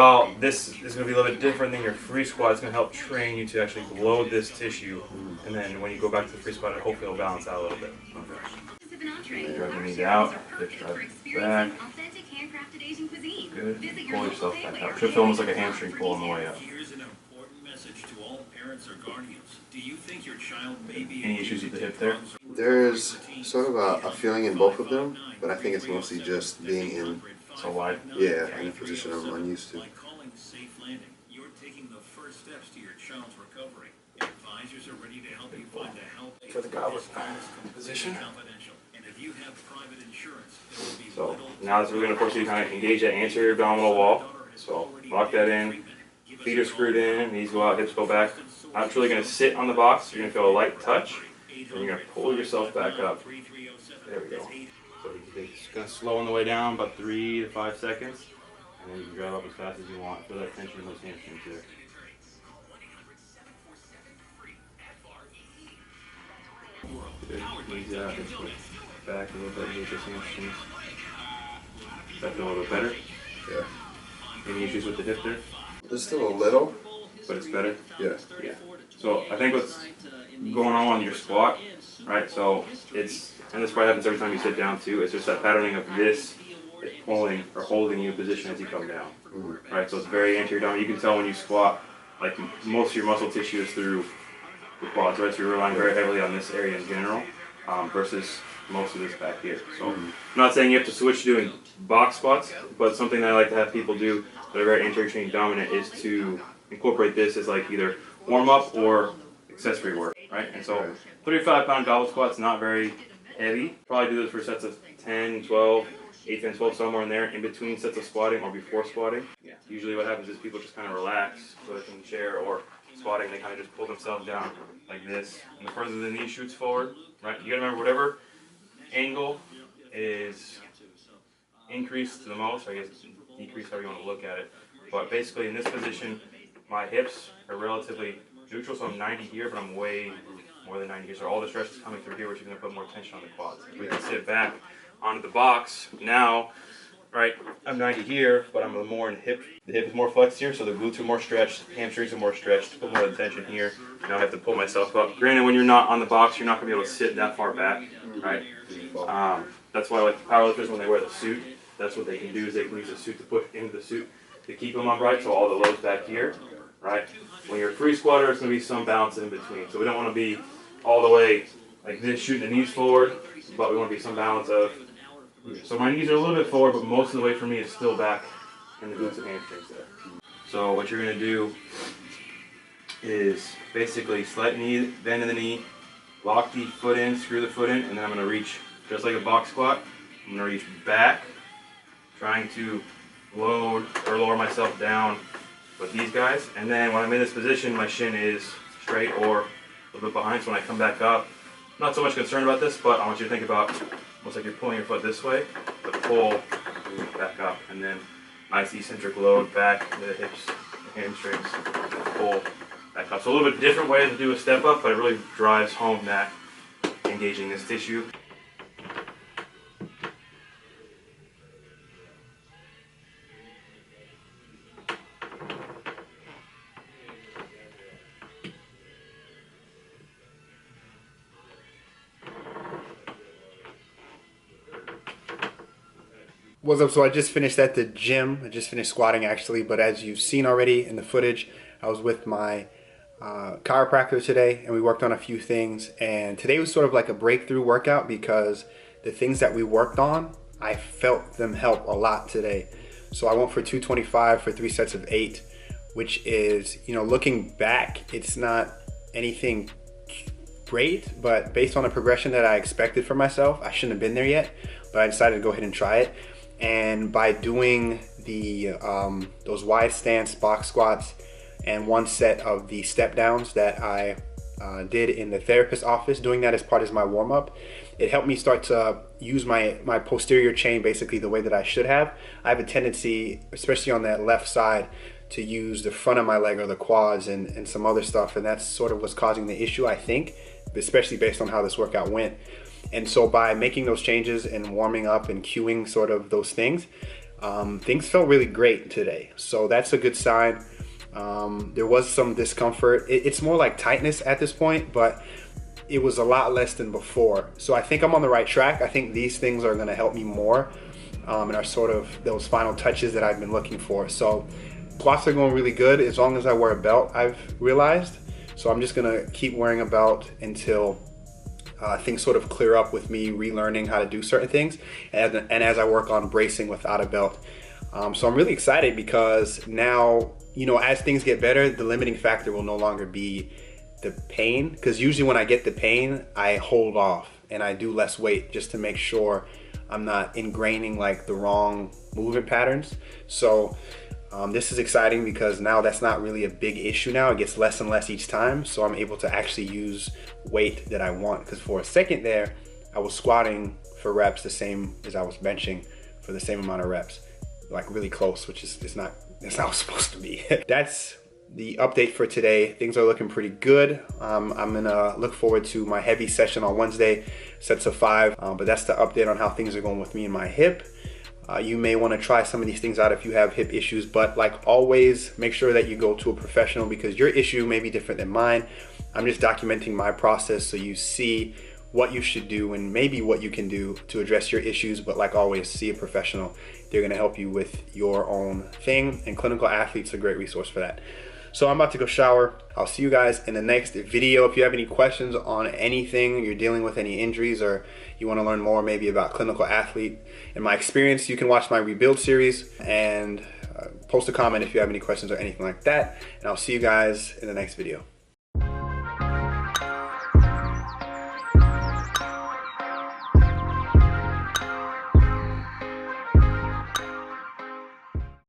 Well, this is going to be a little bit different than your free squat. It's going to help train you to actually load this tissue, and then when you go back to the free squat, hopefully it'll balance out a little bit. Okay. Drive the knees out, hips drive back. Good. Pull yourself back up. Should feel almost like a hamstring pull on the way up. Any issues with the hip there? There's sort of a feeling in both of them, but I think it's mostly just being in So wide? Yeah, in a position I'm unused to. For the goblet position. So now we're going to force you to kind of engage that anterior abdominal wall. So lock that in. Feet are screwed in, knees go out, hips go back. Now it's really going to sit on the box. You're going to feel a light touch, and you're going to pull yourself back up. There we go. So you're just going to slow on the way down, about 3 to 5 seconds, and then you can drive up as fast as you want. Feel that tension in those hamstrings there. Good. Knees out, hips go back a little bit, move those hamstrings. Does that feel a little bit better? Yeah. Any issues with the hip there? There's still a little, but it's better? Yeah. Yeah. So I think what's going on your squat, right? So it's, and this probably happens every time you sit down too, it's just that patterning of this is pulling or holding you in position as you come down, right? So it's very anterior dominant. You can tell when you squat, like most of your muscle tissue is through the quads, right? So you're relying very heavily on this area in general versus most of this back here. So I'm not saying you have to switch to doing box squats, but something that I like to have people do that are very anterior chain dominant is to incorporate this as like either warm up or accessory work, right? And so 35-pound goblet squat's not very heavy. Probably do this for sets of 10, 12, 8, 10, 12, somewhere in there, in between sets of squatting or before squatting. Yeah. Usually what happens is people just kind of relax, whether it's in the chair or squatting, they kind of just pull themselves down like this. And the further the knee shoots forward, right? You gotta remember whatever angle is increased the most, I guess decrease, however you want to look at it. But basically in this position, my hips are relatively neutral, so I'm 90 here, but I'm way more than 90 here. So all the stress is coming through here, which is going to put more tension on the quads. If we can sit back onto the box now, right, I'm 90 here, but I'm more in hip. The hip is more flexed here, so the glutes are more stretched, hamstrings are more stretched, put more tension here. Now I have to pull myself up. Granted, when you're not on the box, you're not going to be able to sit that far back, right? That's why like powerlifters, when they wear the suit, that's what they can do, is they can use the suit to push into the suit to keep them upright, so all the load's back here, right? When you're a free squatter, it's going to be some balance in between. So we don't want to be all the way like this, shooting the knees forward, but we want to be some balance of, so my knees are a little bit forward, but most of the weight for me is still back in the glutes and hamstrings there. So what you're going to do is basically slight knee, bend in the knee, lock the foot in, screw the foot in, and then I'm going to reach just like a box squat. I'm going to reach back, trying to load or lower myself down with these guys. And then when I'm in this position, my shin is straight or a little bit behind. So when I come back up, I'm not so much concerned about this, but I want you to think about almost like you're pulling your foot this way, but pull back up. And then nice eccentric load back into the hips, the hamstrings, pull back up. So a little bit different way to do a step up, but it really drives home that engaging this tissue. What's up? So I just finished at the gym. I just finished squatting actually, but as you've seen already in the footage, I was with my chiropractor today and we worked on a few things, and today was sort of like a breakthrough workout because the things that we worked on, I felt them help a lot today. So I went for 225 for 3 sets of 8, which is, you know, looking back, it's not anything great, but based on the progression that I expected for myself, I shouldn't have been there yet, but I decided to go ahead and try it. And by doing the those wide stance box squats and 1 set of the step downs that I did in the therapist's office, doing that as part of my warm-up, it helped me start to use my posterior chain basically the way that I should have. I have a tendency, especially on that left side, to use the front of my leg or the quads and some other stuff, and that's sort of what's causing the issue, I think, especially based on how this workout went. And so by making those changes and warming up and cueing sort of those things, things felt really great today. So that's a good sign. There was some discomfort. It's more like tightness at this point, but it was a lot less than before. So I think I'm on the right track. I think these things are gonna help me more and are sort of those final touches that I've been looking for. So squats are going really good as long as I wear a belt, I've realized. So I'm just gonna keep wearing a belt until things sort of clear up with me relearning how to do certain things, and as I work on bracing without a belt. So I'm really excited because now, you know, as things get better, the limiting factor will no longer be the pain, because usually when I get the pain, I hold off and I do less weight just to make sure I'm not ingraining like the wrong movement patterns. So this is exciting because now that's not really a big issue now. It gets less and less each time, so I'm able to actually use weight that I want. Because for a second there, I was squatting for reps the same as I was benching for the same amount of reps, like really close, which is that's not supposed to be. That's the update for today. Things are looking pretty good. I'm gonna look forward to my heavy session on Wednesday, sets of 5. But that's the update on how things are going with me and my hip. You may want to try some of these things out if you have hip issues, but like always, make sure that you go to a professional because your issue may be different than mine. I'm just documenting my process so you see what you should do and maybe what you can do to address your issues. But like always, see a professional. They're going to help you with your own thing, and Clinical Athlete's a great resource for that. So I'm about to go shower. I'll see you guys in the next video. If you have any questions on anything, you're dealing with any injuries, or you want to learn more maybe about Clinical Athlete and my experience, you can watch my Rebuild series and post a comment if you have any questions or anything like that. And I'll see you guys in the next video.